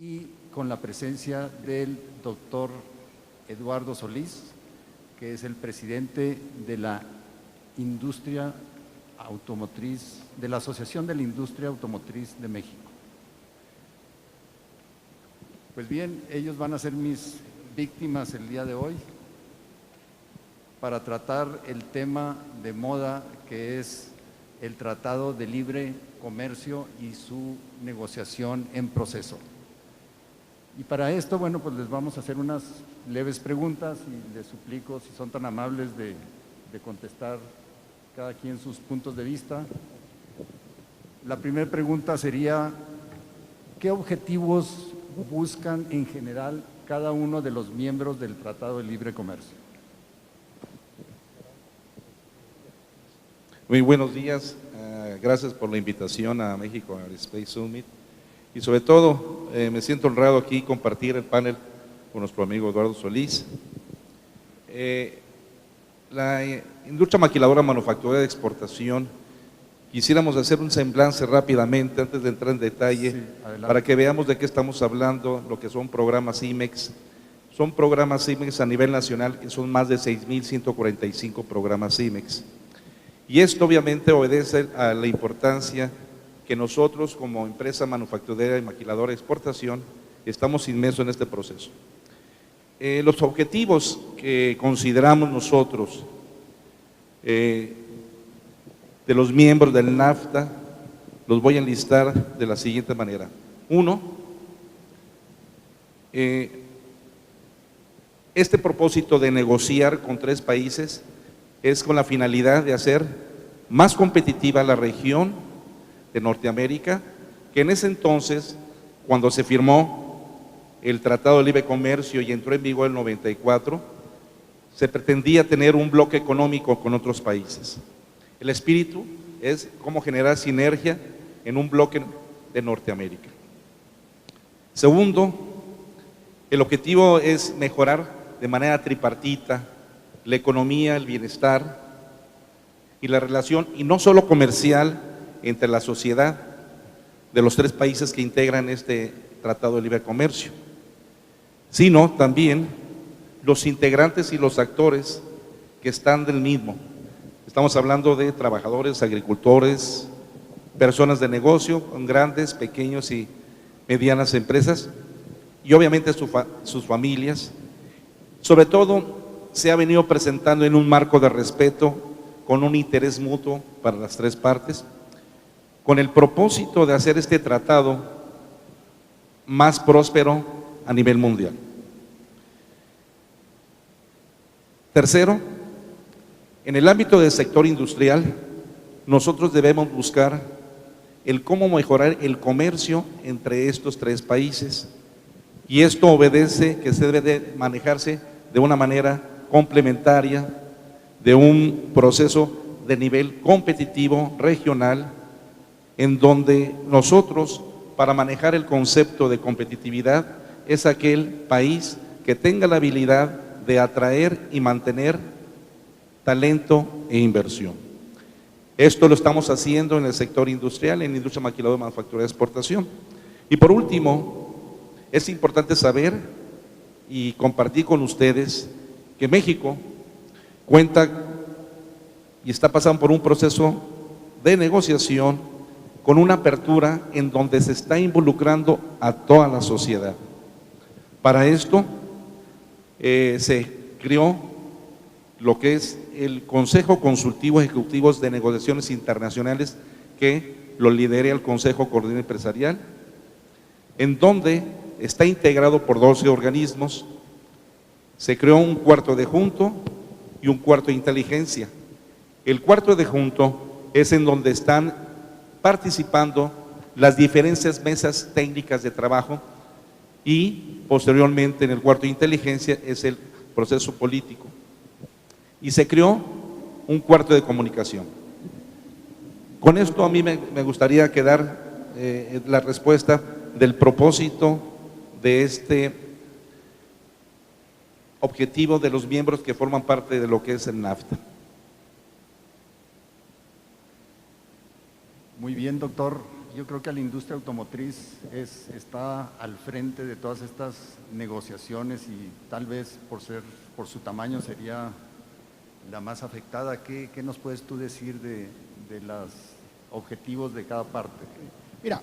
y con la presencia del doctor Eduardo Solís, que es el presidente de la industria automotriz, de la Asociación de la Industria Automotriz de México. Pues bien, ellos van a ser mis víctimas el día de hoy para tratar el tema de moda, que es el Tratado de Libre Comercio y su negociación en proceso. Y para esto, bueno, pues les vamos a hacer unas leves preguntas y les suplico, si son tan amables, de contestar cada quien sus puntos de vista. La primera pregunta sería: ¿qué objetivos buscan en general cada uno de los miembros del Tratado de Libre Comercio? Muy buenos días, gracias por la invitación a México Aerospace Summit y sobre todo me siento honrado aquí compartir el panel con nuestro amigo Eduardo Solís. La industria maquiladora manufacturera de exportación, quisiéramos hacer un semblanza rápidamente antes de entrar en detalle, sí, para que veamos de qué estamos hablando, lo que son programas IMEX. Son programas IMEX a nivel nacional, que son más de 6,145 programas IMEX. Y esto obviamente obedece a la importancia que nosotros como empresa manufacturera y maquiladora de exportación estamos inmersos en este proceso. Los objetivos que consideramos nosotros de los miembros del NAFTA los voy a enlistar de la siguiente manera. Uno, este propósito de negociar con 3 países es con la finalidad de hacer más competitiva la región de Norteamérica, que en ese entonces, cuando se firmó el Tratado de Libre Comercio y entró en vigor el 94, se pretendía tener un bloque económico con otros países. El espíritu es cómo generar sinergia en un bloque de Norteamérica. Segundo, el objetivo es mejorar de manera tripartita la economía, el bienestar y la relación, y no solo comercial, entre la sociedad de los 3 países que integran este Tratado de Libre Comercio, sino también los integrantes y los actores que están del mismo. Estamos hablando de trabajadores, agricultores, personas de negocio, grandes, pequeños y medianas empresas, y obviamente sus familias. Sobre todo, se ha venido presentando en un marco de respeto, con un interés mutuo para las 3 partes, con el propósito de hacer este tratado más próspero a nivel mundial. Tercero, en el ámbito del sector industrial, nosotros debemos buscar el cómo mejorar el comercio entre estos 3 países, y esto obedece que se debe de manejarse de una manera complementaria, de un proceso de nivel competitivo regional, en donde nosotros, para manejar el concepto de competitividad, es aquel país que tenga la habilidad de atraer y mantener talento e inversión. Esto lo estamos haciendo en el sector industrial, en la industria maquiladora manufacturera de exportación. Y por último, es importante saber y compartir con ustedes que México cuenta y está pasando por un proceso de negociación con una apertura en donde se está involucrando a toda la sociedad. Para esto se creó lo que es el Consejo Consultivo Ejecutivo de Negociaciones Internacionales, que lo lidera el Consejo Coordinador Empresarial, en donde está integrado por 12 organismos. Se creó un cuarto adjunto y un cuarto de inteligencia. El cuarto adjunto es en donde están participando las diferentes mesas técnicas de trabajo, y posteriormente en el cuarto de inteligencia es el proceso político. Y se creó un cuarto de comunicación. Con esto a mí me gustaría quedar la respuesta del propósito de este objetivo de los miembros que forman parte de lo que es el NAFTA. Muy bien, doctor yo creo que la industria automotriz está al frente de todas estas negociaciones y tal vez por su tamaño sería la más afectada. ¿Qué nos puedes tú decir de los objetivos de cada parte? Mira,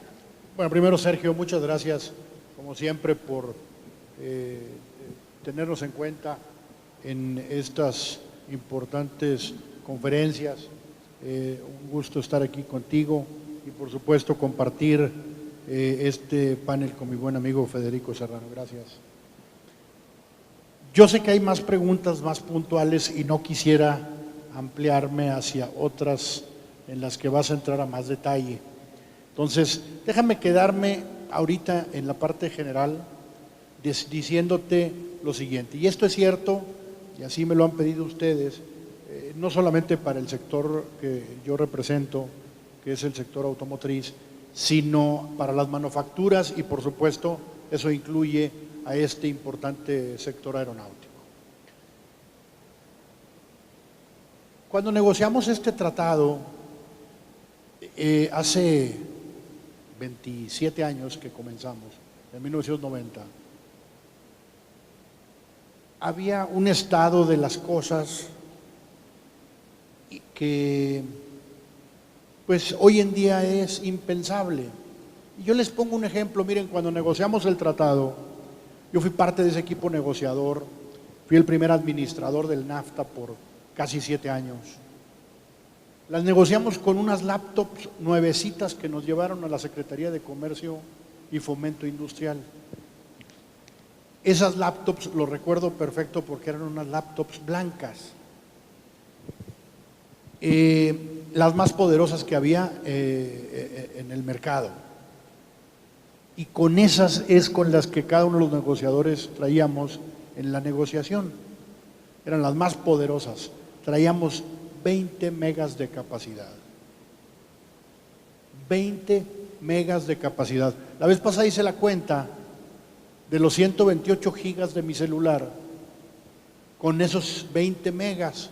bueno, primero Sergio, muchas gracias como siempre por tenernos en cuenta en estas importantes conferencias. Un gusto estar aquí contigo y por supuesto compartir este panel con mi buen amigo Federico Serrano. Gracias. Yo sé que hay más preguntas más puntuales y no quisiera ampliarme hacia otras en las que vas a entrar a más detalle. Entonces, déjame quedarme ahorita en la parte general diciéndote lo siguiente, y esto es cierto, y así me lo han pedido ustedes, no solamente para el sector que yo represento, que es el sector automotriz, sino para las manufacturas y por supuesto eso incluye a este importante sector aeronáutico. Cuando negociamos este tratado, hace 27 años que comenzamos, en 1990, había un estado de las cosas que pues hoy en día es impensable. Y yo les pongo un ejemplo, miren, cuando negociamos el tratado, yo fui parte de ese equipo negociador, fui el primer administrador del NAFTA por casi 7 años. Las negociamos con unas laptops nuevecitas que nos llevaron a la Secretaría de Comercio y Fomento Industrial. Esas laptops, lo recuerdo perfecto porque eran unas laptops blancas. Las más poderosas que había en el mercado. Y con esas es con las que cada uno de los negociadores traíamos en la negociación. Eran las más poderosas. Traíamos 20 megas de capacidad. 20 megas de capacidad. La vez pasada hice la cuenta de los 128 gigas de mi celular con esos 20 megas,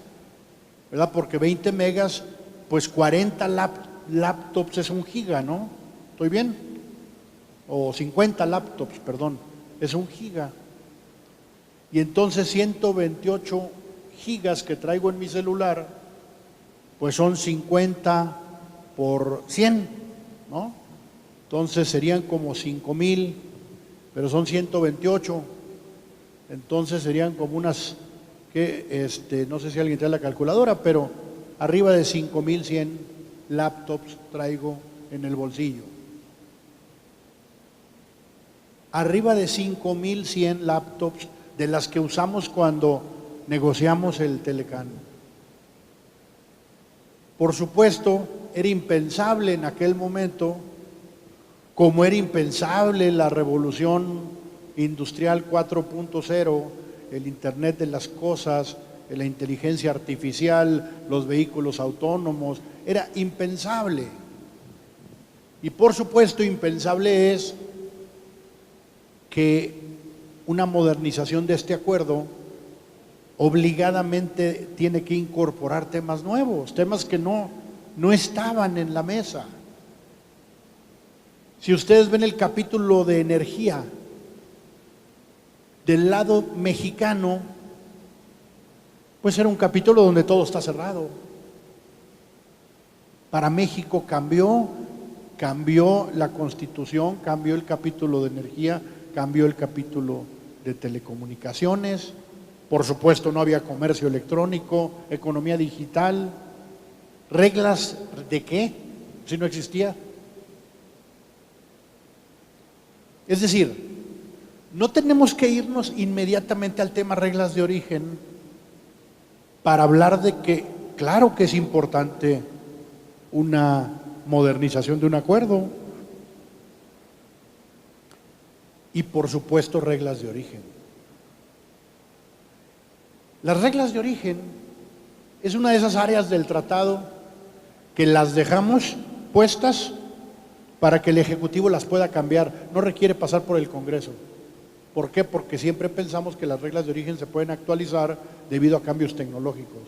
¿verdad? Porque 20 megas, pues 40 laptops es 1 giga, ¿no? ¿Estoy bien? O 50 laptops, perdón, es 1 giga. Y entonces 128 gigas que traigo en mi celular, pues son 50 por 100, ¿no? Entonces serían como 5,000, pero son 128, entonces serían como unas, no sé si alguien trae la calculadora, pero arriba de 5,100 laptops traigo en el bolsillo. Arriba de 5,100 laptops de las que usamos cuando negociamos el Telecán. Por supuesto, era impensable en aquel momento, como era impensable la revolución industrial 4.0, el Internet de las cosas, la inteligencia artificial, los vehículos autónomos, era impensable. Y por supuesto, impensable es que una modernización de este acuerdo obligadamente tiene que incorporar temas nuevos, temas que no estaban en la mesa. Si ustedes ven el capítulo de energía, del lado mexicano, pues era un capítulo donde todo está cerrado. Para México cambió la Constitución, cambió el capítulo de energía, cambió el capítulo de telecomunicaciones. Por supuesto, no había comercio electrónico, economía digital. ¿Reglas de qué? Si no existía. Es decir, no tenemos que irnos inmediatamente al tema reglas de origen para hablar de que, claro que es importante una modernización de un acuerdo y por supuesto reglas de origen. Las reglas de origen es una de esas áreas del tratado que las dejamos puestas para que el Ejecutivo las pueda cambiar, no requiere pasar por el Congreso. ¿Por qué? Porque siempre pensamos que las reglas de origen se pueden actualizar debido a cambios tecnológicos.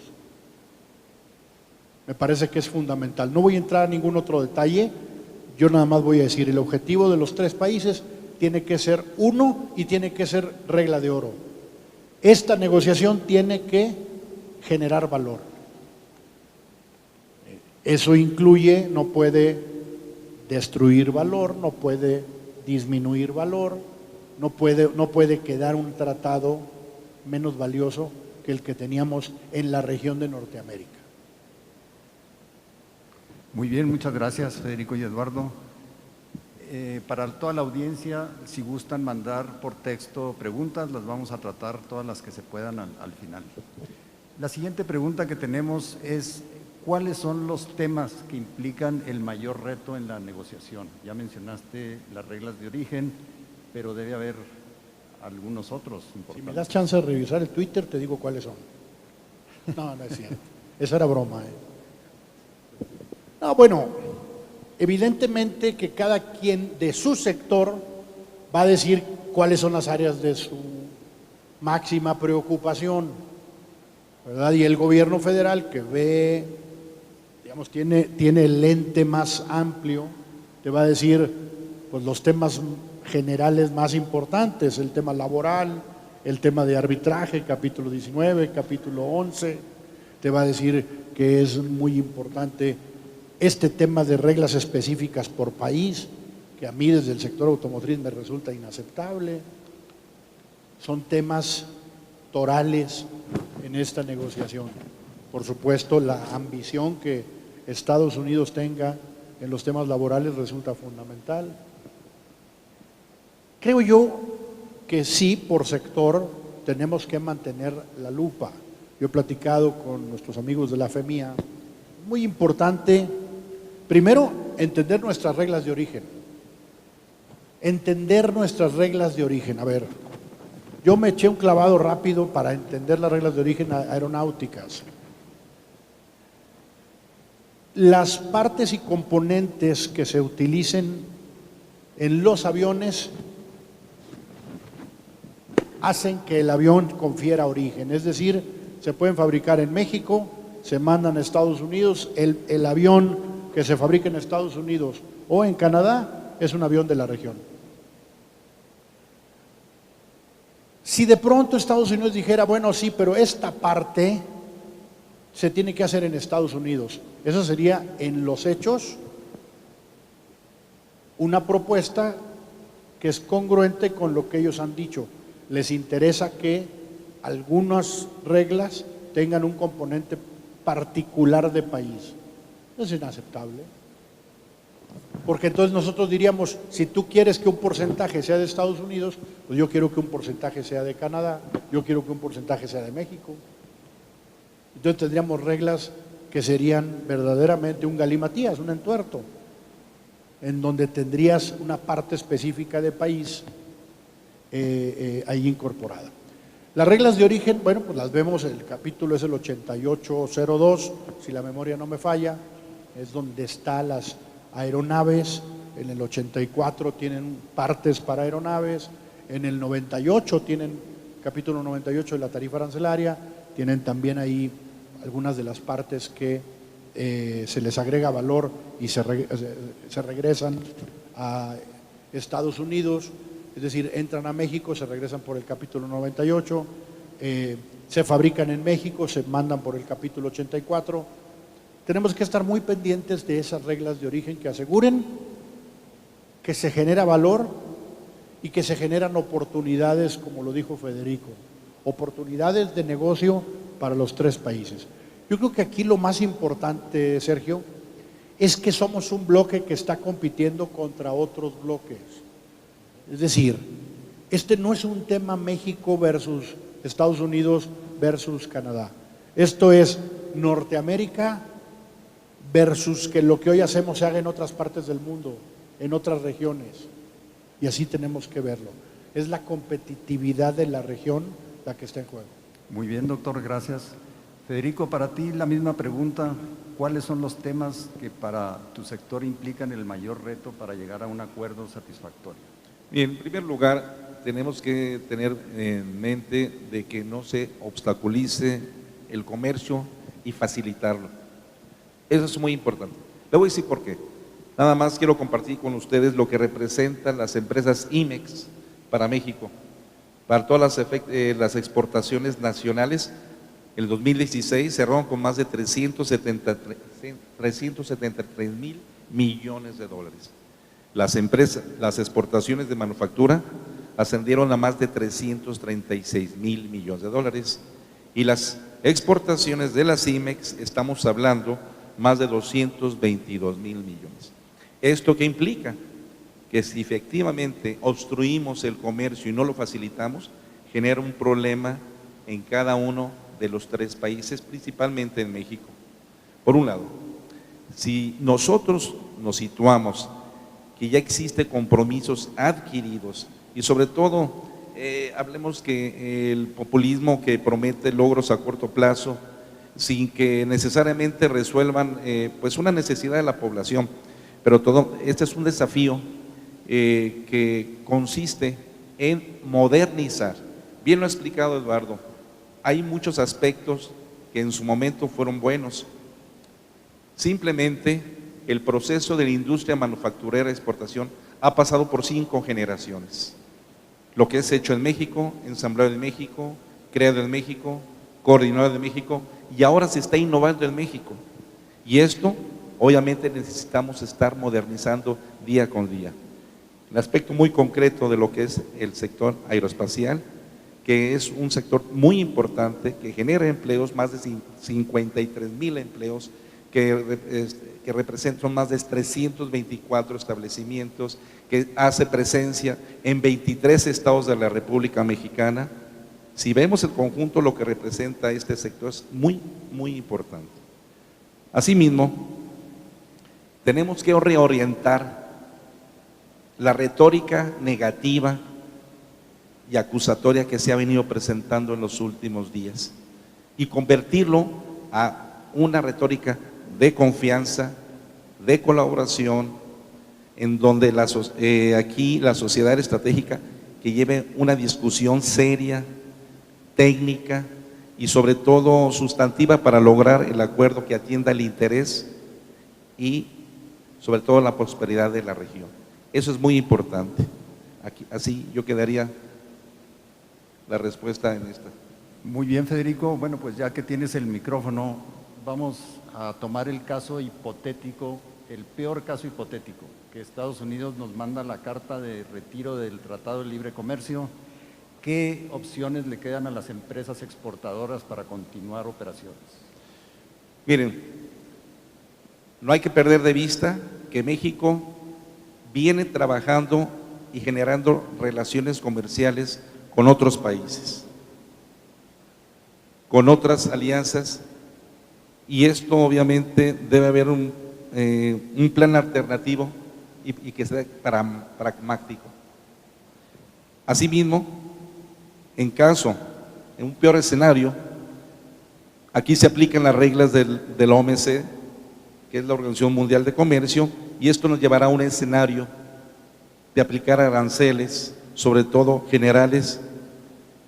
Me parece que es fundamental. No voy a entrar a ningún otro detalle. yo nada más voy a decir, el objetivo de los tres países tiene que ser uno y tiene que ser regla de oro. Esta negociación tiene que generar valor. Eso incluye, no puede destruir valor, no puede disminuir valor, no puede quedar un tratado menos valioso que el que teníamos en la región de Norteamérica. Muy bien, muchas gracias, Federico y Eduardo. Para toda la audiencia, si gustan mandar por texto preguntas, las vamos a tratar todas las que se puedan al final. La siguiente pregunta que tenemos es: ¿cuáles son los temas que implican el mayor reto en la negociación? Ya mencionaste las reglas de origen, pero debe haber algunos otros importantes. Si me das chance de revisar el Twitter, te digo cuáles son. No, no es cierto. Esa era broma. No, bueno, evidentemente que cada quien de su sector va a decir cuáles son las áreas de su máxima preocupación, ¿verdad? Y el gobierno federal, que ve, digamos, tiene el lente más amplio, te va a decir pues los temas generales más importantes: el tema laboral, el tema de arbitraje, capítulo 19, capítulo 11, te va a decir que es muy importante este tema de reglas específicas por país, que a mí desde el sector automotriz me resulta inaceptable. Son temas torales en esta negociación. Por supuesto, la ambición que Estados Unidos tenga en los temas laborales resulta fundamental. Creo yo que sí, por sector, tenemos que mantener la lupa. Yo he platicado con nuestros amigos de la FEMIA. Muy importante, primero, entender nuestras reglas de origen. Entender nuestras reglas de origen. A ver, yo me eché un clavado rápido para entender las reglas de origen aeronáuticas. Las partes y componentes que se utilicen en los aviones hacen que el avión confiera origen. Es decir, se pueden fabricar en México, se mandan a Estados Unidos. El avión que se fabrica en Estados Unidos o en Canadá es un avión de la región. Si de pronto Estados Unidos dijera, bueno, sí, pero esta parte se tiene que hacer en Estados Unidos, eso sería en los hechos una propuesta que es congruente con lo que ellos han dicho. Les interesa que algunas reglas tengan un componente particular de país. Es inaceptable. Porque entonces nosotros diríamos, si tú quieres que un porcentaje sea de Estados Unidos, pues yo quiero que un porcentaje sea de Canadá, yo quiero que un porcentaje sea de México. Entonces tendríamos reglas que serían verdaderamente un galimatías, un entuerto, en donde tendrías una parte específica de país ahí incorporada. Las reglas de origen, bueno, pues las vemos, el capítulo es el 8802, si la memoria no me falla, es donde están las aeronaves. En el 84 tienen partes para aeronaves, en el 98 tienen capítulo 98 de la tarifa arancelaria, tienen también ahí algunas de las partes que se les agrega valor y se regresan a Estados Unidos, es decir, entran a México, se regresan por el capítulo 98, se fabrican en México, se mandan por el capítulo 84. Tenemos que estar muy pendientes de esas reglas de origen que aseguren que se genera valor y que se generan oportunidades, como lo dijo Federico, oportunidades de negocio para los tres países. Yo creo que aquí lo más importante, Sergio, es que somos un bloque que está compitiendo contra otros bloques. Es decir, este no es un tema México versus Estados Unidos versus Canadá. Esto es Norteamérica versus que lo que hoy hacemos se haga en otras partes del mundo, en otras regiones. Y así tenemos que verlo. Es la competitividad de la región la que está en juego. Muy bien, doctor, gracias. Federico, para ti la misma pregunta. ¿Cuáles son los temas que para tu sector implican el mayor reto para llegar a un acuerdo satisfactorio? Bien, en primer lugar, tenemos que tener en mente de que no se obstaculice el comercio y facilitarlo. Eso es muy importante. Le voy a decir por qué. Nada más quiero compartir con ustedes lo que representan las empresas IMEX para México, para todas las exportaciones nacionales. El 2016 cerraron con más de 373 mil millones de dólares. Las exportaciones de manufactura ascendieron a más de 336 mil millones de dólares y las exportaciones de las IMEX estamos hablando más de 222 mil millones. ¿Esto qué implica? Que si efectivamente obstruimos el comercio y no lo facilitamos, genera un problema en cada uno de los tres países, principalmente en México. Por un lado, si nosotros nos situamos que ya existen compromisos adquiridos y sobre todo hablemos que el populismo que promete logros a corto plazo sin que necesariamente resuelvan pues una necesidad de la población, pero este es un desafío que consiste en modernizar. Bien lo ha explicado Eduardo, hay muchos aspectos que en su momento fueron buenos. Simplemente el proceso de la industria manufacturera de exportación ha pasado por 5 generaciones. Lo que es hecho en México, ensamblado en México, creado en México, coordinado en México y ahora se está innovando en México. Y esto, obviamente, necesitamos estar modernizando día con día. El aspecto muy concreto de lo que es el sector aeroespacial, que es un sector muy importante, que genera empleos, más de 53 mil empleos, que representan más de 324 establecimientos, que hace presencia en 23 estados de la República Mexicana. Si vemos el conjunto, lo que representa este sector es muy, muy importante. Asimismo, tenemos que reorientar la retórica negativa y acusatoria que se ha venido presentando en los últimos días y convertirlo a una retórica de confianza, de colaboración, en donde aquí la sociedad estratégica que lleve una discusión seria, técnica y sobre todo sustantiva para lograr el acuerdo que atienda el interés y sobre todo la prosperidad de la región. Eso es muy importante. Así yo quedaría la respuesta en esta. Muy bien, Federico. Bueno, pues ya que tienes el micrófono, vamos a tomar el caso hipotético, el peor caso hipotético, que Estados Unidos nos manda la carta de retiro del Tratado de Libre Comercio. ¿Qué opciones le quedan a las empresas exportadoras para continuar operaciones? Miren, no hay que perder de vista que México viene trabajando y generando relaciones comerciales con otros países, con otras alianzas, y esto obviamente debe haber un plan alternativo y que sea pragmático. Asimismo, en un peor escenario, aquí se aplican las reglas de la OMC, que es la Organización Mundial de Comercio, y esto nos llevará a un escenario de aplicar aranceles, sobre todo generales,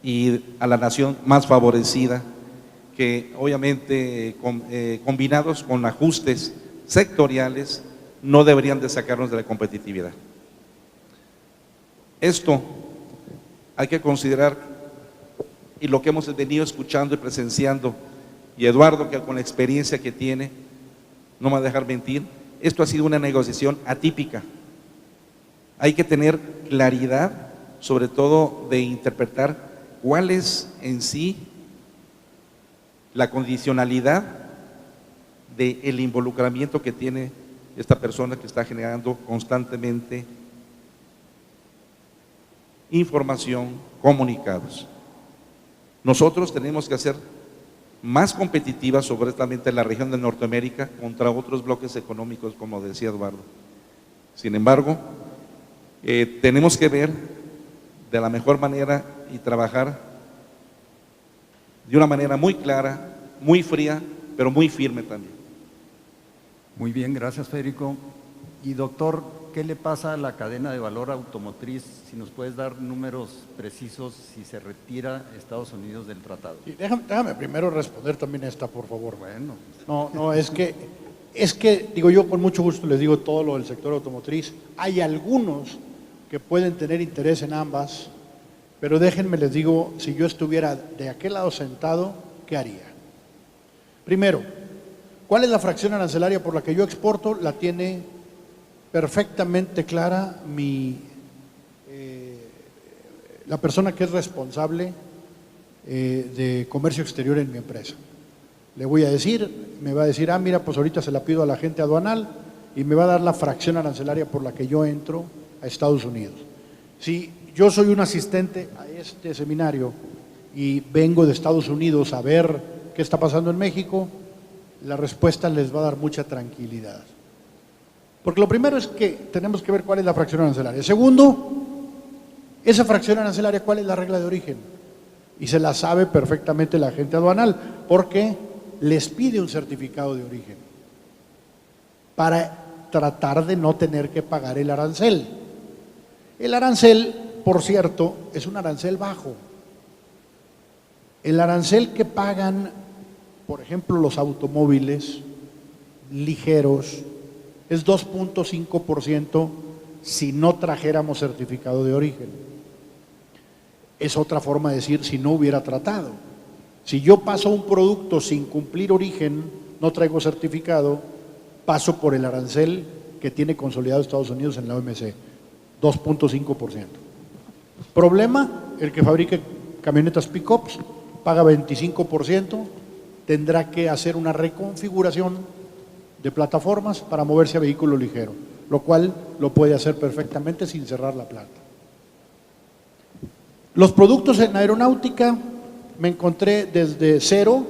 y a la nación más favorecida, que obviamente combinados con ajustes sectoriales no deberían de sacarnos de la competitividad. Esto hay que considerar, y lo que hemos venido escuchando y presenciando, y Eduardo, que con la experiencia que tiene, no me va a dejar mentir, esto ha sido una negociación atípica. Hay que tener claridad, sobre todo de interpretar cuál es en sí la condicionalidad del involucramiento que tiene esta persona que está generando constantemente información, comunicados. Nosotros tenemos que hacer más competitiva sobremanamente la región de Norteamérica contra otros bloques económicos, como decía Eduardo. Sin embargo, tenemos que ver de la mejor manera y trabajar de una manera muy clara, muy fría, pero muy firme también. Muy bien, gracias, Federico. Y doctor, ¿qué le pasa a la cadena de valor automotriz? Si nos puedes dar números precisos si se retira Estados Unidos del tratado. Sí, déjame primero responder también esta, por favor. Bueno. No, es que Es que, digo yo, con mucho gusto les digo todo lo del sector automotriz. Hay algunos que pueden tener interés en ambas, pero déjenme les digo, si yo estuviera de aquel lado sentado, ¿qué haría? Primero, ¿cuál es la fracción arancelaria por la que yo exporto? La tiene perfectamente clara la persona que es responsable de comercio exterior en mi empresa. Le voy a decir, me va a decir, mira, pues ahorita se la pido a la gente aduanal y me va a dar la fracción arancelaria por la que yo entro a Estados Unidos. Si yo soy un asistente a este seminario y vengo de Estados Unidos a ver qué está pasando en México, la respuesta les va a dar mucha tranquilidad. Porque lo primero es que tenemos que ver cuál es la fracción arancelaria. Segundo, esa fracción arancelaria, ¿cuál es la regla de origen? Y se la sabe perfectamente la gente aduanal, porque les pide un certificado de origen para tratar de no tener que pagar el arancel. El arancel, por cierto, es un arancel bajo. El arancel que pagan, por ejemplo, los automóviles ligeros, es 2.5% si no trajéramos certificado de origen. Es otra forma de decir si no hubiera tratado. Si yo paso un producto sin cumplir origen, no traigo certificado, paso por el arancel que tiene consolidado Estados Unidos en la OMC, 2.5%. Problema, el que fabrique camionetas pick-ups paga 25%, tendrá que hacer una reconfiguración de plataformas para moverse a vehículo ligero, lo cual lo puede hacer perfectamente sin cerrar la planta. Los productos en aeronáutica me encontré desde cero,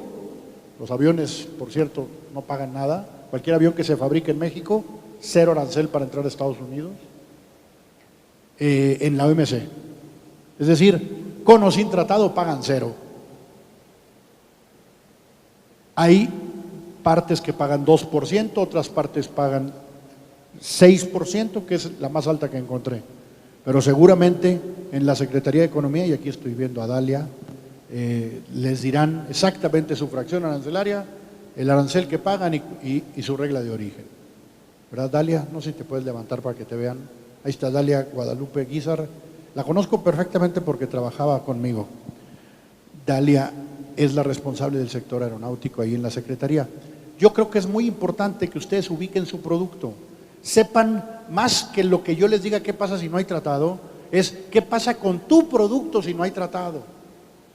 los aviones, por cierto, no pagan nada, cualquier avión que se fabrique en México, cero arancel para entrar a Estados Unidos, en la OMC. Es decir, con o sin tratado pagan cero. Hay partes que pagan 2%, otras partes pagan 6%, que es la más alta que encontré. Pero seguramente en la Secretaría de Economía, y aquí estoy viendo a Dalia, les dirán exactamente su fracción arancelaria, el arancel que pagan y su regla de origen. ¿Verdad, Dalia? No sé si te puedes levantar para que te vean. Ahí está Dalia Guadalupe Guizar. La conozco perfectamente porque trabajaba conmigo. Dalia es la responsable del sector aeronáutico ahí en la Secretaría. Yo creo que es muy importante que ustedes ubiquen su producto. Sepan más que lo que yo les diga qué pasa si no hay tratado, es qué pasa con tu producto si no hay tratado.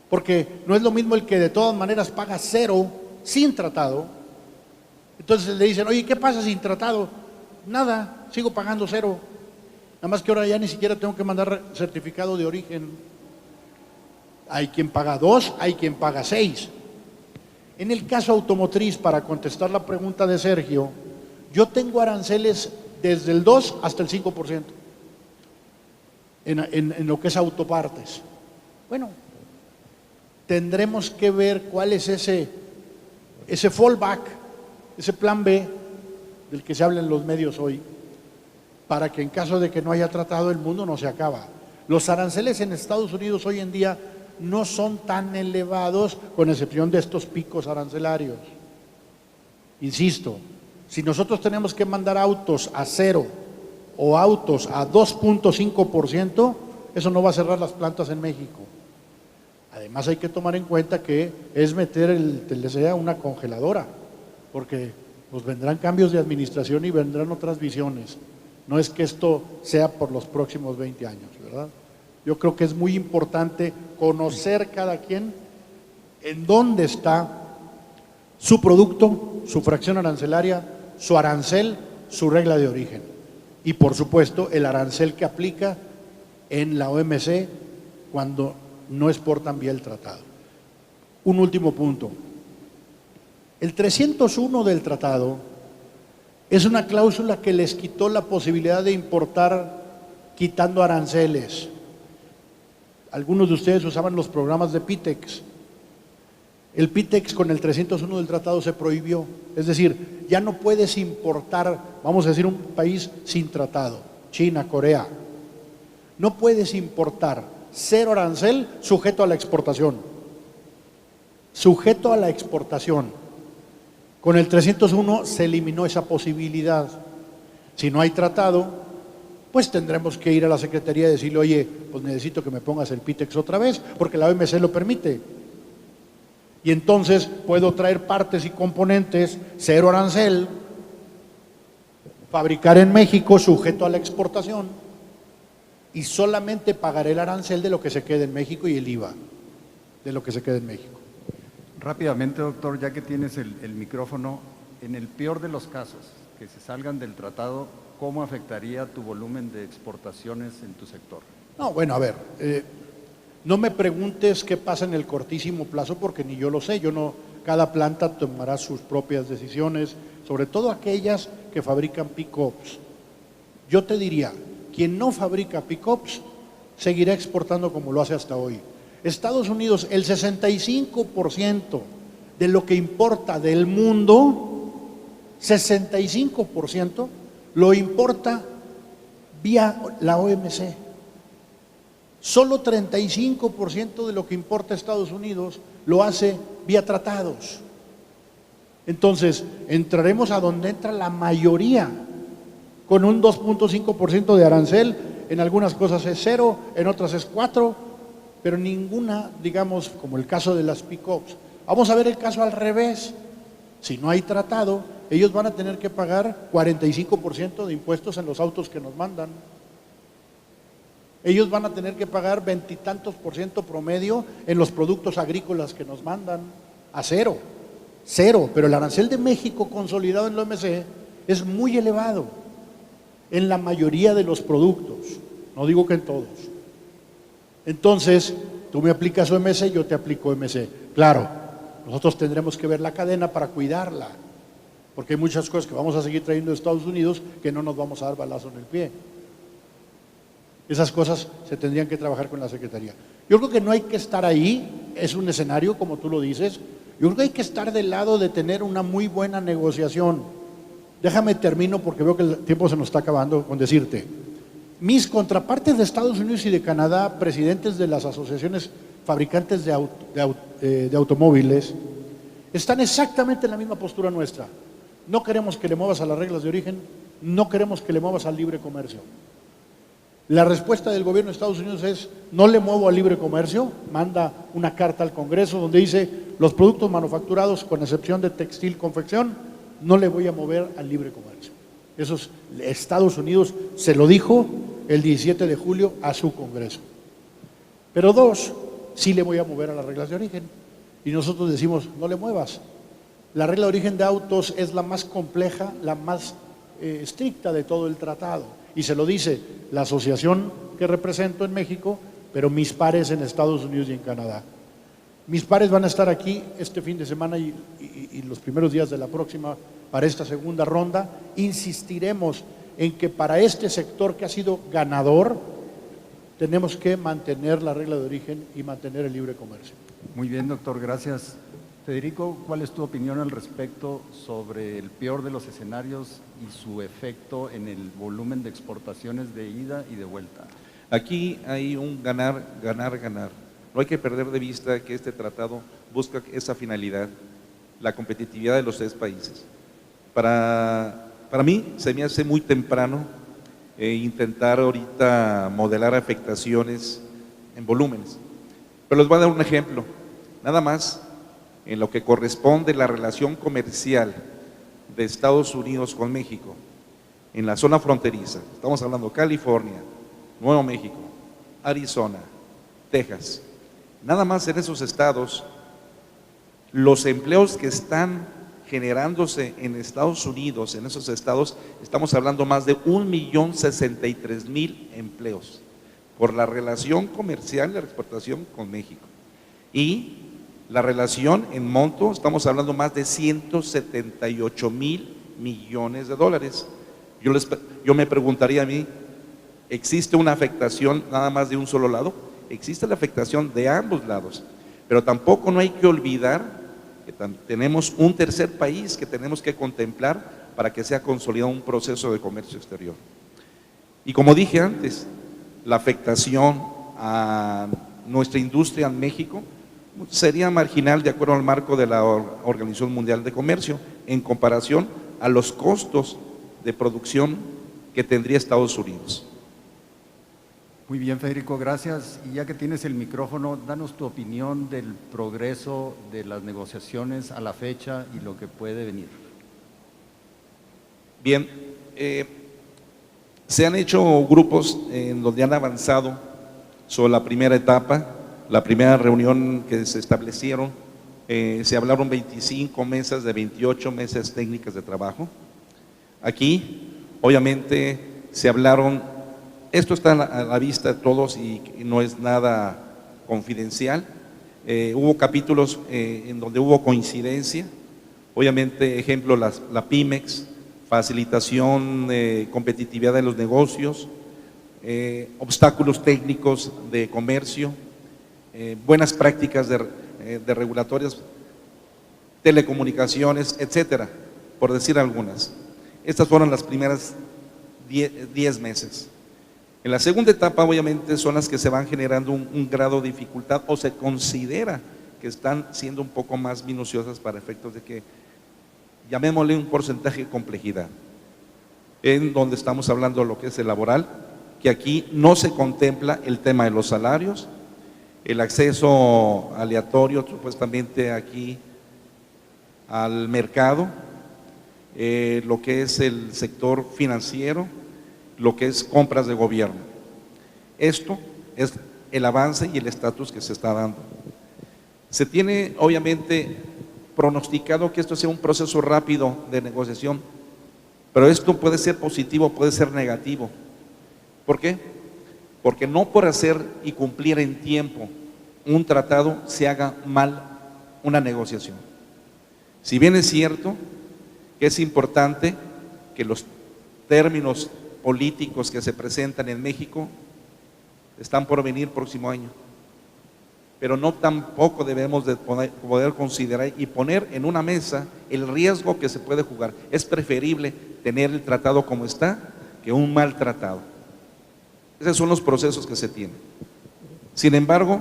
Porque no es lo mismo el que de todas maneras paga cero sin tratado. Entonces le dicen, oye, ¿qué pasa sin tratado? Nada, sigo pagando cero. Nada más que ahora ya ni siquiera tengo que mandar certificado de origen. Hay quien paga 2, hay quien paga 6. En el caso automotriz, para contestar la pregunta de Sergio, yo tengo aranceles desde el 2 hasta el 5% en lo que es autopartes. Bueno, tendremos que ver cuál es ese fallback, ese plan B del que se habla en los medios hoy, para que en caso de que no haya tratado, el mundo no se acaba. Los aranceles en Estados Unidos hoy en día no son tan elevados, con excepción de estos picos arancelarios. Insisto, si nosotros tenemos que mandar autos a cero o autos a 2.5%, eso no va a cerrar las plantas en México. Además hay que tomar en cuenta que es meter el TLC a una congeladora, porque pues vendrán cambios de administración y vendrán otras visiones. No es que esto sea por los próximos 20 años, ¿verdad? Yo creo que es muy importante conocer cada quien en dónde está su producto, su fracción arancelaria, su arancel, su regla de origen. Y por supuesto el arancel que aplica en la OMC cuando no exportan vía el tratado. Un último punto. El 301 del tratado es una cláusula que les quitó la posibilidad de importar quitando aranceles. Algunos de ustedes usaban los programas de PITEX. El PITEX con el 301 del tratado se prohibió. Es decir, ya no puedes importar, vamos a decir, un país sin tratado, China, Corea. No puedes importar cero arancel sujeto a la exportación. Sujeto a la exportación. Con el 301 se eliminó esa posibilidad. Si no hay tratado, pues tendremos que ir a la Secretaría y decirle, oye, pues necesito que me pongas el PITEX otra vez, porque la OMC lo permite. Y entonces puedo traer partes y componentes, cero arancel, fabricar en México, sujeto a la exportación, y solamente pagaré el arancel de lo que se quede en México y el IVA de lo que se quede en México. Rápidamente, doctor, ya que tienes el micrófono, en el peor de los casos, que se salgan del tratado, ¿cómo afectaría tu volumen de exportaciones en tu sector? No, bueno, a ver, no me preguntes qué pasa en el cortísimo plazo porque ni yo lo sé. Cada planta tomará sus propias decisiones, sobre todo aquellas que fabrican pick-ups. Yo te diría, quien no fabrica pick-ups seguirá exportando como lo hace hasta hoy. Estados Unidos, el 65% de lo que importa del mundo, 65% lo importa vía la OMC. Solo 35% de lo que importa Estados Unidos lo hace vía tratados. Entonces, entraremos a donde entra la mayoría, con un 2.5% de arancel. En algunas cosas es 0, en otras es 4%, pero ninguna, digamos, como el caso de las pick-ups. Vamos a ver el caso al revés. Si no hay tratado, ellos van a tener que pagar 45% de impuestos en los autos que nos mandan. Ellos van a tener que pagar 20 y tantos % promedio en los productos agrícolas que nos mandan, a cero, pero el arancel de México consolidado en la OMC es muy elevado en la mayoría de los productos, no digo que en todos. Entonces, tú me aplicas OMC, yo te aplico OMC. Claro, nosotros tendremos que ver la cadena para cuidarla, porque hay muchas cosas que vamos a seguir trayendo de Estados Unidos que no nos vamos a dar balazo en el pie. Esas cosas se tendrían que trabajar con la Secretaría. Yo creo que no hay que estar ahí, es un escenario como tú lo dices. Yo creo que hay que estar del lado de tener una muy buena negociación. Déjame termino porque veo que el tiempo se nos está acabando con decirte. Mis contrapartes de Estados Unidos y de Canadá, presidentes de las asociaciones fabricantes de automóviles, están exactamente en la misma postura nuestra. No queremos que le muevas a las reglas de origen, no queremos que le muevas al libre comercio. La respuesta del gobierno de Estados Unidos es, no le muevo al libre comercio, manda una carta al Congreso donde dice, los productos manufacturados, con excepción de textil, confección, no le voy a mover al libre comercio. Eso es, Estados Unidos se lo dijo el 17 de julio a su Congreso. Pero dos, sí le voy a mover a las reglas de origen. Y nosotros decimos, no le muevas. La regla de origen de autos es la más compleja, la más estricta de todo el tratado. Y se lo dice la asociación que represento en México, pero mis pares en Estados Unidos y en Canadá. Mis pares van a estar aquí este fin de semana y los primeros días de la próxima para esta segunda ronda. Insistiremos en que para este sector que ha sido ganador, tenemos que mantener la regla de origen y mantener el libre comercio. Muy bien, doctor, gracias. Federico, ¿cuál es tu opinión al respecto sobre el peor de los escenarios y su efecto en el volumen de exportaciones de ida y de vuelta? Aquí hay un ganar, ganar, ganar. No hay que perder de vista que este tratado busca esa finalidad, la competitividad de los tres países. Para mí se me hace muy temprano intentar ahorita modelar afectaciones en volúmenes. Pero les voy a dar un ejemplo, nada más en lo que corresponde la relación comercial de Estados Unidos con México, en la zona fronteriza. Estamos hablando California, Nuevo México, Arizona, Texas. Nada más en esos estados, los empleos que están generándose en Estados Unidos, en esos estados, estamos hablando más de 1.063.000 empleos por la relación comercial de la exportación con México. Y la relación en monto, estamos hablando más de 178.000 millones de dólares. Yo me preguntaría a mí, ¿existe una afectación nada más de un solo lado? Existe la afectación de ambos lados, pero tampoco no hay que olvidar que tenemos un tercer país que tenemos que contemplar para que sea consolidado un proceso de comercio exterior. Y como dije antes, la afectación a nuestra industria en México sería marginal de acuerdo al marco de la Organización Mundial de Comercio, en comparación a los costos de producción que tendría Estados Unidos. Muy bien, Federico, gracias. Y ya que tienes el micrófono, danos tu opinión del progreso de las negociaciones a la fecha y lo que puede venir. Bien, se han hecho grupos en donde han avanzado sobre la primera etapa, la primera reunión que se establecieron, se hablaron 25 mesas de 28 mesas técnicas de trabajo. Aquí, obviamente, se hablaron, esto está a la vista de todos y no es nada confidencial, hubo capítulos en donde hubo coincidencia, obviamente, ejemplo, la Pimex, facilitación, competitividad de los negocios, obstáculos técnicos de comercio, buenas prácticas de regulatorias, telecomunicaciones, etcétera, por decir algunas. Estas fueron las primeras 10 meses. En la segunda etapa, obviamente, son las que se van generando un grado de dificultad o se considera que están siendo un poco más minuciosas para efectos de que, llamémosle un porcentaje de complejidad, en donde estamos hablando de lo que es el laboral, que aquí no se contempla el tema de los salarios, el acceso aleatorio supuestamente aquí al mercado, lo que es el sector financiero, lo que es compras de gobierno. Esto es el avance y el estatus que se está dando. Se tiene obviamente pronosticado que esto sea un proceso rápido de negociación, pero esto puede ser positivo, puede ser negativo. ¿Por qué? Porque no por hacer y cumplir en tiempo un tratado se haga mal una negociación. Si bien es cierto que es importante que los términos políticos que se presentan en México están por venir próximo año, pero no tampoco debemos de poder considerar y poner en una mesa el riesgo que se puede jugar. Es preferible tener el tratado como está que un mal tratado. Esos son los procesos que se tienen. Sin embargo,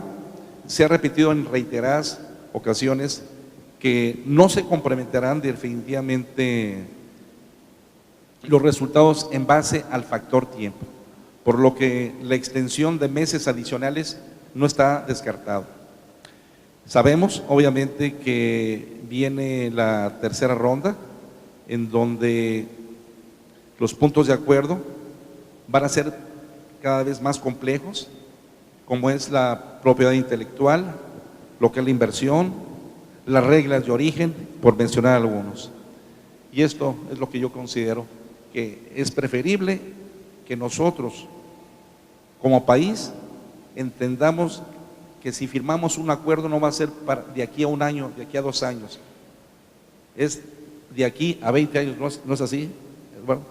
se ha repetido en reiteradas ocasiones que no se complementarán definitivamente los resultados en base al factor tiempo, por lo que la extensión de meses adicionales no está descartado. Sabemos, obviamente, que viene la tercera ronda, en donde los puntos de acuerdo van a ser cada vez más complejos, como es la propiedad intelectual, lo que es la inversión, las reglas de origen, por mencionar algunos. Y esto es lo que yo considero que es preferible que nosotros, como país, entendamos que si firmamos un acuerdo no va a ser de aquí a un año, de aquí a 2 años, es de aquí a 20 años, ¿no es así? Bueno,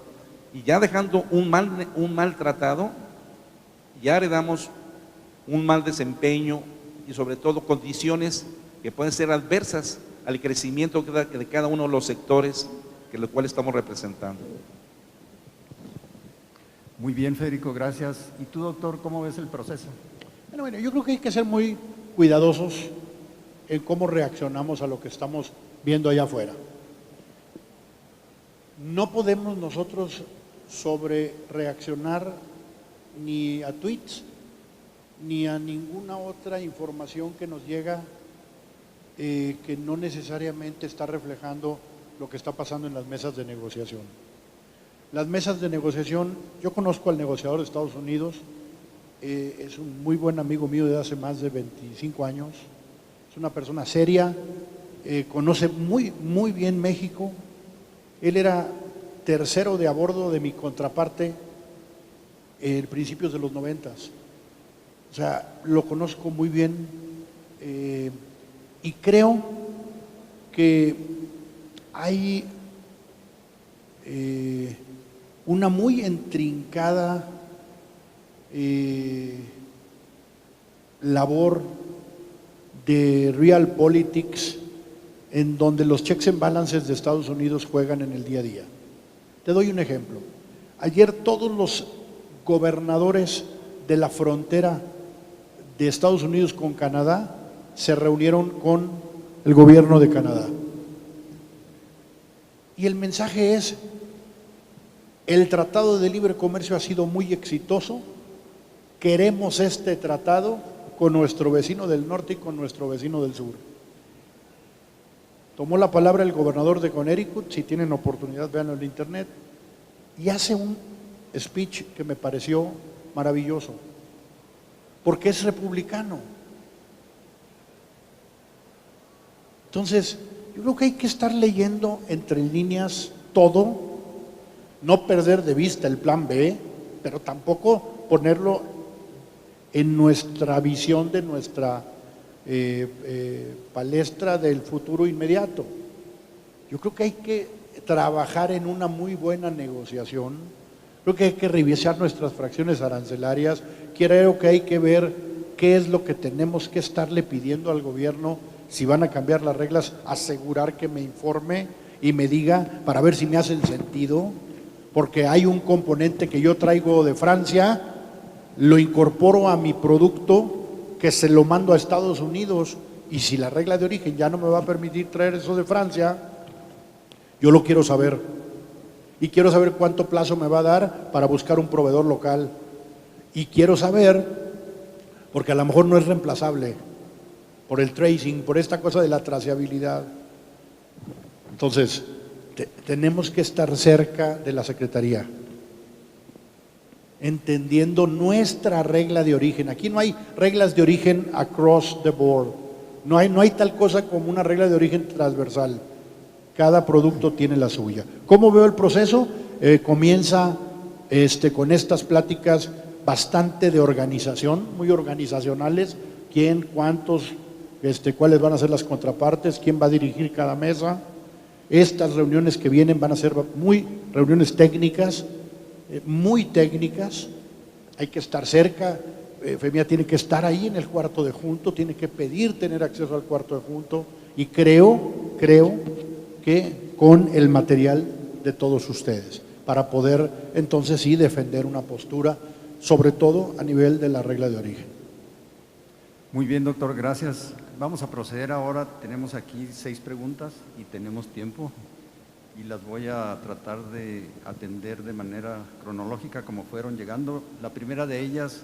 y ya dejando un mal tratado, ya heredamos un mal desempeño y sobre todo condiciones que pueden ser adversas al crecimiento de cada uno de los sectores que los cuales estamos representando. Muy bien, Federico, gracias. ¿Y tú, doctor, cómo ves el proceso? Bueno, yo creo que hay que ser muy cuidadosos en cómo reaccionamos a lo que estamos viendo allá afuera. No podemos nosotros sobre reaccionar ni a tweets ni a ninguna otra información que nos llega que no necesariamente está reflejando lo que está pasando en las mesas de negociación. Las mesas de negociación, yo conozco al negociador de Estados Unidos, es un muy buen amigo mío de hace más de 25 años, es una persona seria, conoce muy bien México. Él era tercero de a bordo de mi contraparte en principios de los 90. O sea, lo conozco muy bien y creo que hay una muy intrincada labor de realpolitics en donde los checks and balances de Estados Unidos juegan en el día a día. Te doy un ejemplo. Ayer todos los gobernadores de la frontera de Estados Unidos con Canadá se reunieron con el gobierno de Canadá. Y el mensaje es, el Tratado de Libre Comercio ha sido muy exitoso, queremos este tratado con nuestro vecino del norte y con nuestro vecino del sur. Tomó la palabra el gobernador de Connecticut, si tienen oportunidad véanlo en internet, y hace un speech que me pareció maravilloso, porque es republicano. Entonces, yo creo que hay que estar leyendo entre líneas todo, no perder de vista el plan B, pero tampoco ponerlo en nuestra visión de nuestra palestra del futuro inmediato. Yo creo que hay que trabajar en una muy buena negociación, creo que hay que revisar nuestras fracciones arancelarias, creo que hay que ver qué es lo que tenemos que estarle pidiendo al gobierno, si van a cambiar las reglas, asegurar que me informe y me diga para ver si me hacen sentido, porque hay un componente que yo traigo de Francia, lo incorporo a mi producto, que se lo mando a Estados Unidos, y si la regla de origen ya no me va a permitir traer eso de Francia, yo lo quiero saber, y quiero saber cuánto plazo me va a dar para buscar un proveedor local, y quiero saber, porque a lo mejor no es reemplazable, por el tracing, por esta cosa de la trazabilidad. Entonces, tenemos que estar cerca de la Secretaría, entendiendo nuestra regla de origen. Aquí no hay reglas de origen across the board, no hay tal cosa como una regla de origen transversal, cada producto tiene la suya. ¿Cómo veo el proceso? Comienza con estas pláticas bastante de organización, muy organizacionales, quién, cuántos, cuáles van a ser las contrapartes, quién va a dirigir cada mesa. Estas reuniones que vienen van a ser reuniones técnicas, muy técnicas, hay que estar cerca, FEMIA tiene que estar ahí en el cuarto de junto, tiene que pedir tener acceso al cuarto de junto, y creo que con el material de todos ustedes, para poder entonces sí defender una postura, sobre todo a nivel de la regla de origen. Muy bien, doctor, gracias. Vamos a proceder ahora, tenemos aquí 6 preguntas y tenemos tiempo, y las voy a tratar de atender de manera cronológica como fueron llegando. La primera de ellas,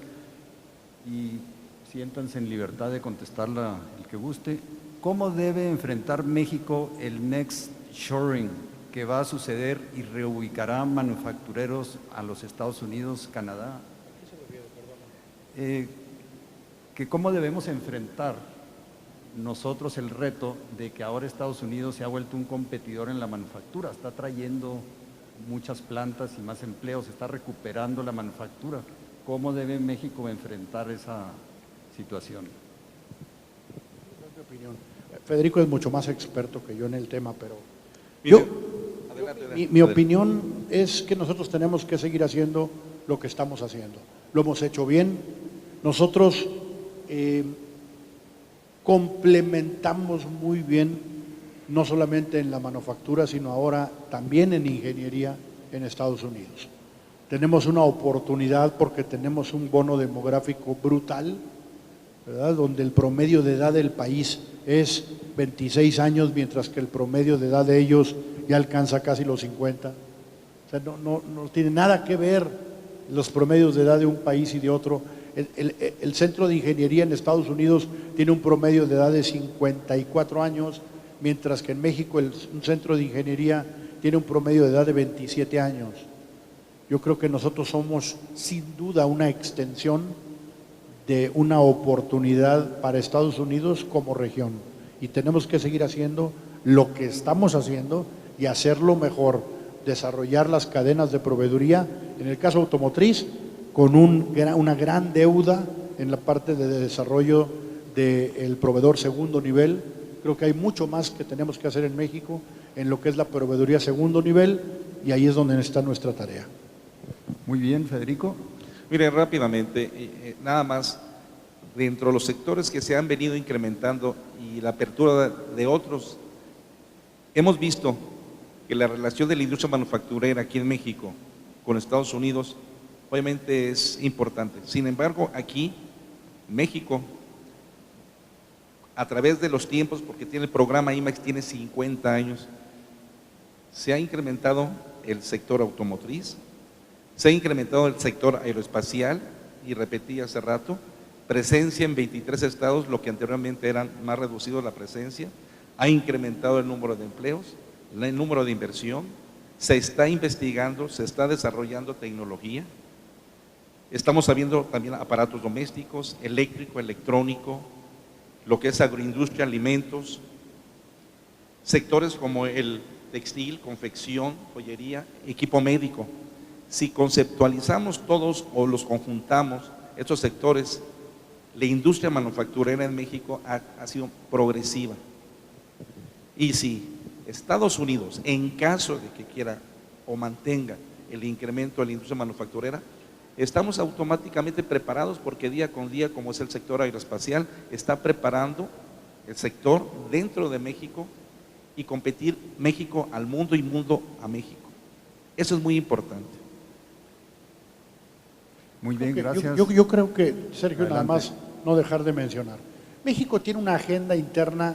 y siéntanse en libertad de contestarla el que guste, ¿cómo debe enfrentar México el next shoring que va a suceder y reubicará manufactureros a los Estados Unidos, Canadá? Que cómo debemos enfrentar nosotros el reto de que ahora Estados Unidos se ha vuelto un competidor en la manufactura, está trayendo muchas plantas y más empleos, está recuperando la manufactura. ¿Cómo debe México enfrentar esa situación? Es mi opinión. Federico es mucho más experto que yo en el tema, pero mi opinión es que nosotros tenemos que seguir haciendo lo que estamos haciendo. Lo hemos hecho bien. Nosotros complementamos muy bien, no solamente en la manufactura, sino ahora también en ingeniería en Estados Unidos. Tenemos una oportunidad porque tenemos un bono demográfico brutal, ¿verdad? Donde el promedio de edad del país es 26 años, mientras que el promedio de edad de ellos ya alcanza casi los 50. O sea, no tiene nada que ver los promedios de edad de un país y de otro. El Centro de Ingeniería en Estados Unidos tiene un promedio de edad de 54 años, mientras que en México un Centro de Ingeniería tiene un promedio de edad de 27 años. Yo creo que nosotros somos sin duda una extensión de una oportunidad para Estados Unidos como región, y tenemos que seguir haciendo lo que estamos haciendo y hacerlo mejor, desarrollar las cadenas de proveeduría, en el caso automotriz, con una gran deuda en la parte de desarrollo del proveedor segundo nivel. Creo que hay mucho más que tenemos que hacer en México en lo que es la proveeduría segundo nivel, y ahí es donde está nuestra tarea. Muy bien, Federico. Mire, rápidamente, nada más, dentro de los sectores que se han venido incrementando y la apertura de otros, hemos visto que la relación de la industria manufacturera aquí en México con Estados Unidos obviamente es importante. Sin embargo, aquí, México, a través de los tiempos, porque tiene el programa IMAX, tiene 50 años, Se ha incrementado el sector automotriz, se ha incrementado el sector aeroespacial y repetí hace rato, presencia en 23 estados, lo que anteriormente eran más reducido la presencia, ha incrementado el número de empleos, el número de inversión, se está investigando, se está desarrollando tecnología, estamos viendo también aparatos domésticos, eléctrico, electrónico, lo que es agroindustria, alimentos, sectores como el textil, confección, joyería, equipo médico. Si conceptualizamos todos o los conjuntamos, estos sectores, la industria manufacturera en México ha sido progresiva. Y si Estados Unidos, en caso de que quiera o mantenga el incremento de la industria manufacturera, estamos automáticamente preparados porque día con día, como es el sector aeroespacial, está preparando el sector dentro de México y competir México al mundo y mundo a México. Eso es muy importante. Muy bien, Okay, gracias. Yo creo que, Sergio, Adelante. nada más no dejar de mencionar. México tiene una agenda interna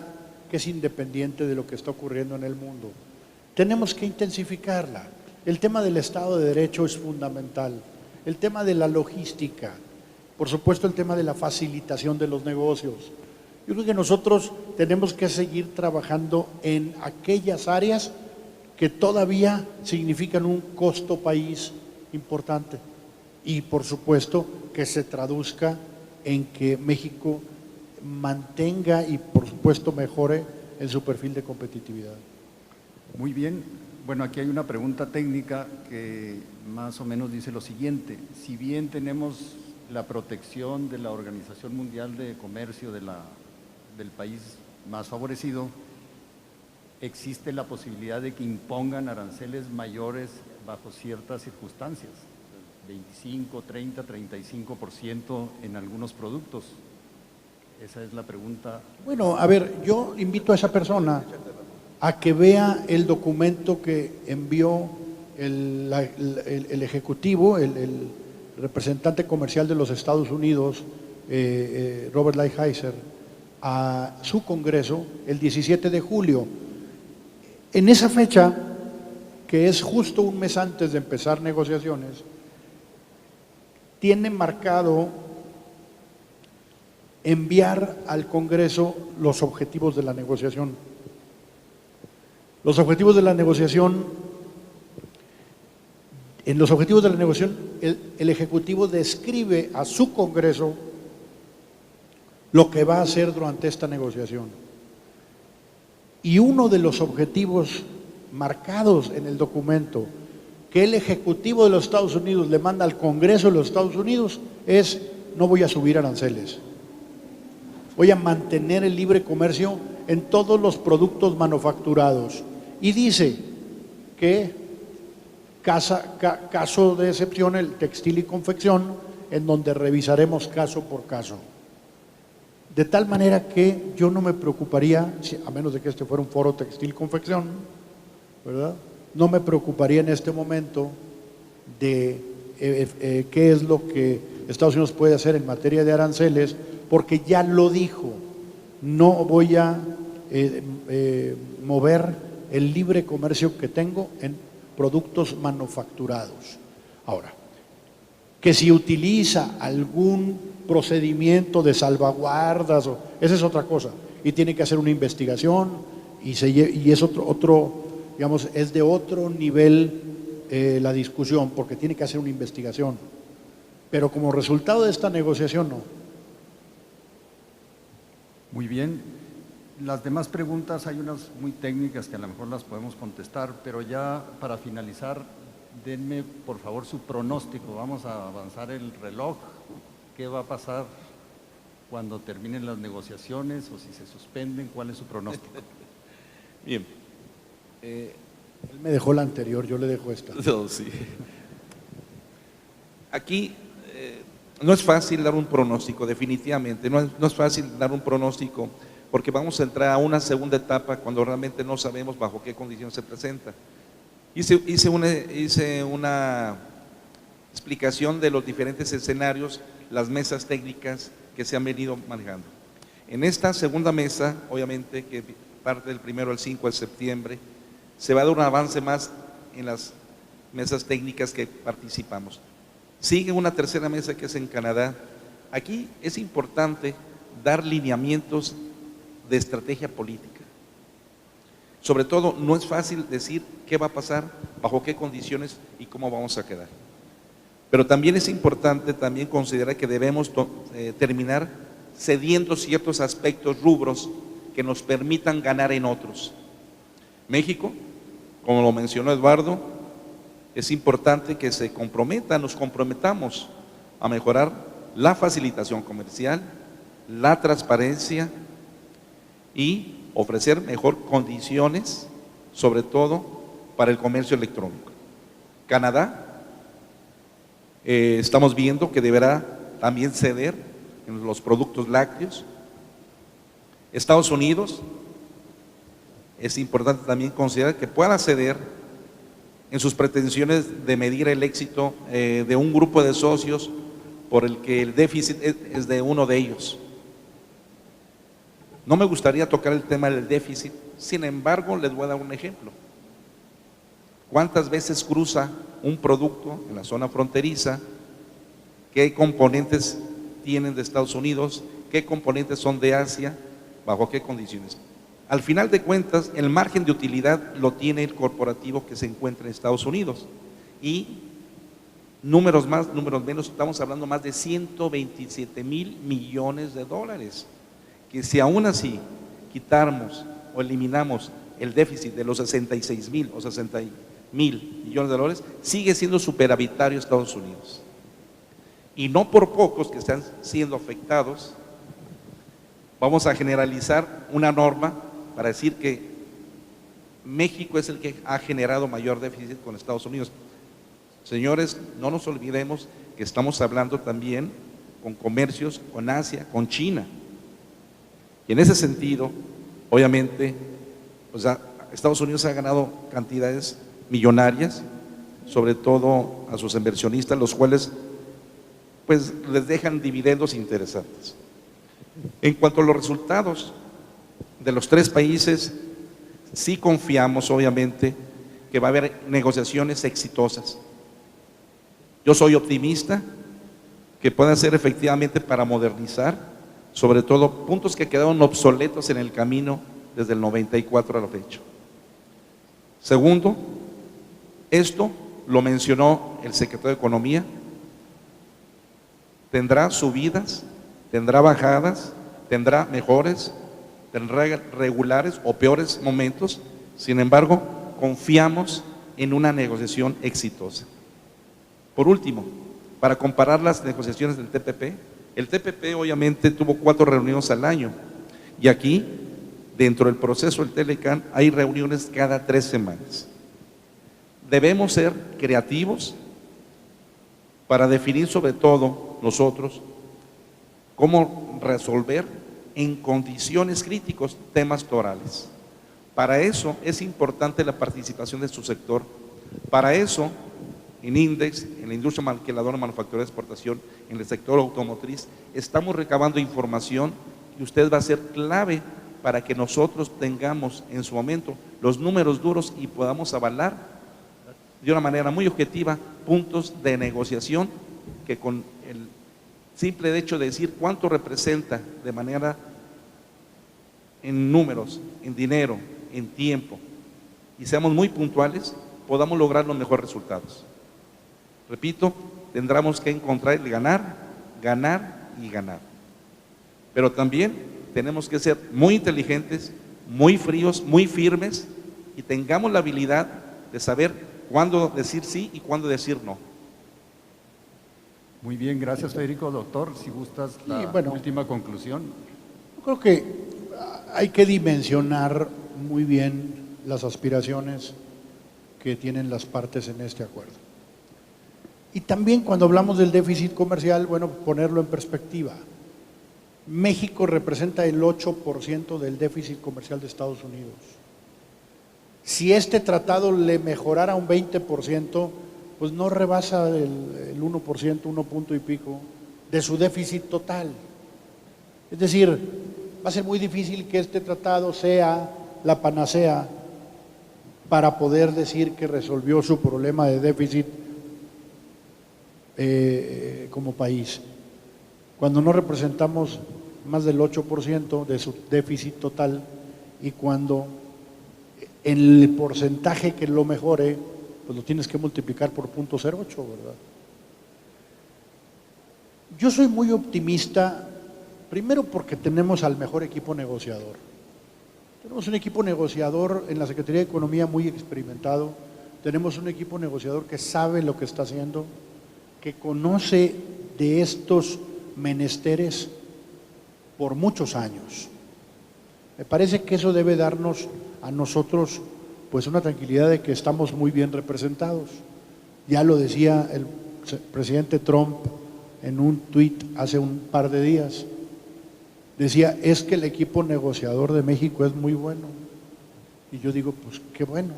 que es independiente de lo que está ocurriendo en el mundo. Tenemos que intensificarla. El tema del Estado de Derecho es fundamental. El tema de la logística, por supuesto el tema de la facilitación de los negocios. Yo creo que nosotros tenemos que seguir trabajando en aquellas áreas que todavía significan un costo país importante y por supuesto que se traduzca en que México mantenga y por supuesto mejore en su perfil de competitividad. Muy bien. Bueno, aquí hay una pregunta técnica que más o menos dice lo siguiente. Si bien tenemos la protección de la Organización Mundial de Comercio del país más favorecido, existe la posibilidad de que impongan aranceles mayores bajo ciertas circunstancias, 25, 30, 35% en algunos productos. Esa es la pregunta. Bueno, a ver, yo invito a esa persona a que vea el documento que envió el Ejecutivo, el representante comercial de los Estados Unidos, Robert Lighthizer, a su Congreso el 17 de julio. En esa fecha, que es justo un mes antes de empezar negociaciones, tiene marcado enviar al Congreso los objetivos de la negociación. Los objetivos de la negociación, en los objetivos de la negociación, el Ejecutivo describe a su Congreso lo que va a hacer durante esta negociación. Y uno de los objetivos marcados en el documento que el Ejecutivo de los Estados Unidos le manda al Congreso de los Estados Unidos es: no voy a subir aranceles, voy a mantener el libre comercio en todos los productos manufacturados. Y dice que caso de excepción el textil y confección, en donde revisaremos caso por caso. De tal manera que yo no me preocuparía, a menos de que este fuera un foro textil-confección, ¿verdad? No me preocuparía en este momento de qué es lo que Estados Unidos puede hacer en materia de aranceles, porque ya lo dijo: no voy a mover el libre comercio que tengo en productos manufacturados. Ahora, que si utiliza algún procedimiento de salvaguardas, esa es otra cosa, y tiene que hacer una investigación, y es otro, digamos, es de otro nivel la discusión, porque tiene que hacer una investigación. Pero como resultado de esta negociación, no. Muy bien. Las demás preguntas, hay unas muy técnicas que a lo mejor las podemos contestar, pero ya para finalizar, denme por favor su pronóstico. Vamos a avanzar el reloj. ¿Qué va a pasar cuando terminen las negociaciones o si se suspenden? ¿Cuál es su pronóstico? Bien. Él me dejó la anterior, yo le dejo esta. No, sí. Aquí no es fácil dar un pronóstico, definitivamente. No es fácil dar un pronóstico porque vamos a entrar a una segunda etapa cuando realmente no sabemos bajo qué condición se presenta. Hice una explicación de los diferentes escenarios, las mesas técnicas que se han venido manejando. En esta segunda mesa, obviamente, que parte del 1 al 5 de septiembre, Se va a dar un avance más en las mesas técnicas que participamos. Sigue una tercera mesa que es en Canadá. Aquí es importante dar lineamientos de estrategia política. Sobre todo, no es fácil decir qué va a pasar, bajo qué condiciones y cómo vamos a quedar. Pero también es importante también considerar que debemos terminar cediendo ciertos aspectos, rubros, que nos permitan ganar en otros. México, como lo mencionó Eduardo, es importante que nos comprometamos a mejorar la facilitación comercial, la transparencia y ofrecer mejor condiciones, sobre todo para el comercio electrónico. Canadá, estamos viendo que deberá también ceder en los productos lácteos. Estados Unidos, es importante también considerar que pueda ceder en sus pretensiones de medir el éxito de un grupo de socios por el que el déficit es de uno de ellos. No me gustaría tocar el tema del déficit, sin embargo, les voy a dar un ejemplo. ¿Cuántas veces cruza un producto en la zona fronteriza? ¿Qué componentes tienen de Estados Unidos? ¿Qué componentes son de Asia? ¿Bajo qué condiciones? Al final de cuentas, el margen de utilidad lo tiene el corporativo que se encuentra en Estados Unidos. Y números más, números menos, estamos hablando más de 127,000 millones de dólares. Que si aún así quitáramos o eliminamos el déficit de los 66,000 o 60,000 millones de dólares, sigue siendo superavitario Estados Unidos. Y no por pocos que están siendo afectados, vamos a generalizar una norma para decir que México es el que ha generado mayor déficit con Estados Unidos. Señores, no nos olvidemos que estamos hablando también con comercios con Asia, con China. Y en ese sentido, obviamente, Estados Unidos ha ganado cantidades millonarias, sobre todo a sus inversionistas, los cuales pues les dejan dividendos interesantes. En cuanto a los resultados de los tres países, sí confiamos, obviamente, que va a haber negociaciones exitosas. Yo soy optimista que puedan ser efectivamente para modernizar, sobre todo puntos que quedaron obsoletos en el camino desde el 94 a la fecha. Segundo, esto lo mencionó el secretario de Economía, tendrá subidas, tendrá bajadas, tendrá mejores, tendrá regulares o peores momentos. Sin embargo, confiamos en una negociación exitosa. Por último, para comparar las negociaciones del TPP, el TPP obviamente tuvo 4 reuniones al año y aquí, dentro del proceso del Telecán, hay reuniones cada 3 semanas. Debemos ser creativos para definir sobre todo nosotros cómo resolver en condiciones críticas temas torales. Para eso es importante la participación de su sector. Para eso, en INDEX, en la industria maquiladora, manufacturera de exportación, en el sector automotriz, estamos recabando información y usted va a ser clave para que nosotros tengamos en su momento los números duros y podamos avalar de una manera muy objetiva puntos de negociación que con el simple hecho de decir cuánto representa de manera en números, en dinero, en tiempo y seamos muy puntuales, podamos lograr los mejores resultados. Repito, tendremos que encontrar el ganar, ganar y ganar. Pero también tenemos que ser muy inteligentes, muy fríos, muy firmes y tengamos la habilidad de saber cuándo decir sí y cuándo decir no. Muy bien, gracias Federico. Doctor, si gustas la última conclusión. Yo creo que hay que dimensionar muy bien las aspiraciones que tienen las partes en este acuerdo. Y también cuando hablamos del déficit comercial, bueno, ponerlo en perspectiva. México representa el 8% del déficit comercial de Estados Unidos. Si este tratado le mejorara un 20%, pues no rebasa el 1%, 1 punto y pico, de su déficit total. Es decir, va a ser muy difícil que este tratado sea la panacea para poder decir que resolvió su problema de déficit como país. Cuando no representamos más del 8% de su déficit total y cuando en el porcentaje que lo mejore, pues lo tienes que multiplicar por 0.08, ¿verdad? Yo soy muy optimista, primero porque tenemos al mejor equipo negociador. Tenemos un equipo negociador en la Secretaría de Economía muy experimentado, tenemos un equipo negociador que sabe lo que está haciendo, que conoce de estos menesteres por muchos años. Me parece que eso debe darnos a nosotros pues una tranquilidad de que estamos muy bien representados. Ya lo decía el presidente Trump en un tuit hace un par de días. Decía, es que el equipo negociador de México es muy bueno. Y yo digo, pues qué bueno.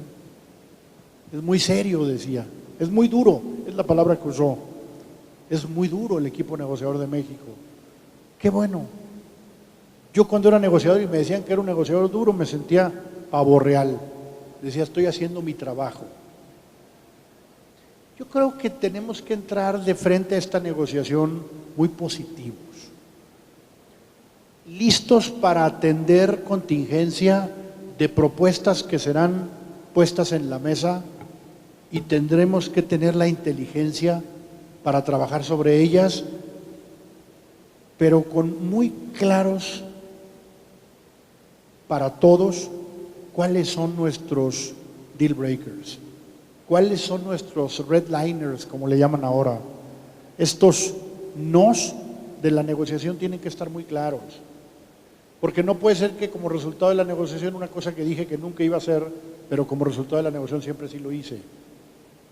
Es muy serio, decía. Es muy duro, es la palabra que usó. Es muy duro el equipo negociador de México. Qué bueno. Yo cuando era negociador y me decían que era un negociador duro, me sentía pavo real. Decía, estoy haciendo mi trabajo. Yo creo que tenemos que entrar de frente a esta negociación muy positivos, listos para atender contingencia de propuestas que serán puestas en la mesa y tendremos que tener la inteligencia para trabajar sobre ellas, pero con muy claros para todos cuáles son nuestros deal breakers, cuáles son nuestros redliners, como le llaman ahora. Estos nos de la negociación tienen que estar muy claros, porque no puede ser que como resultado de la negociación una cosa que dije que nunca iba a hacer, pero como resultado de la negociación siempre sí lo hice.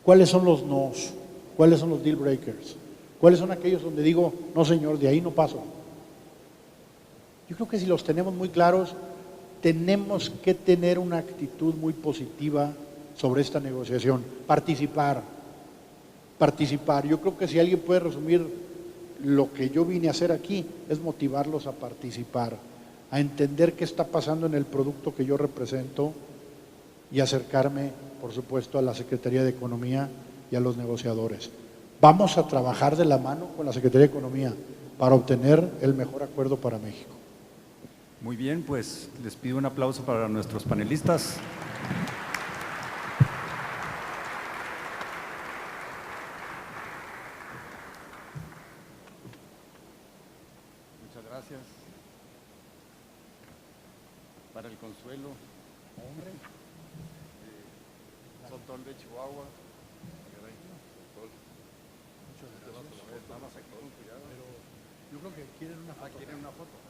¿Cuáles son los nos? ¿Cuáles son los deal breakers? ¿Cuáles son aquellos donde digo, no señor, de ahí no paso? Yo creo que si los tenemos muy claros, tenemos que tener una actitud muy positiva sobre esta negociación. Participar. Yo creo que si alguien puede resumir lo que yo vine a hacer aquí, es motivarlos a participar, a entender qué está pasando en el producto que yo represento y acercarme, por supuesto, a la Secretaría de Economía y a los negociadores. Vamos a trabajar de la mano con la Secretaría de Economía para obtener el mejor acuerdo para México. Muy bien, pues les pido un aplauso para nuestros panelistas. Muchas gracias. Para el consuelo, hombre, Sotol de Chihuahua. Muchas gracias. Nada más aquí con cuidado. Yo creo que quieren una foto. ¿Quieren una foto?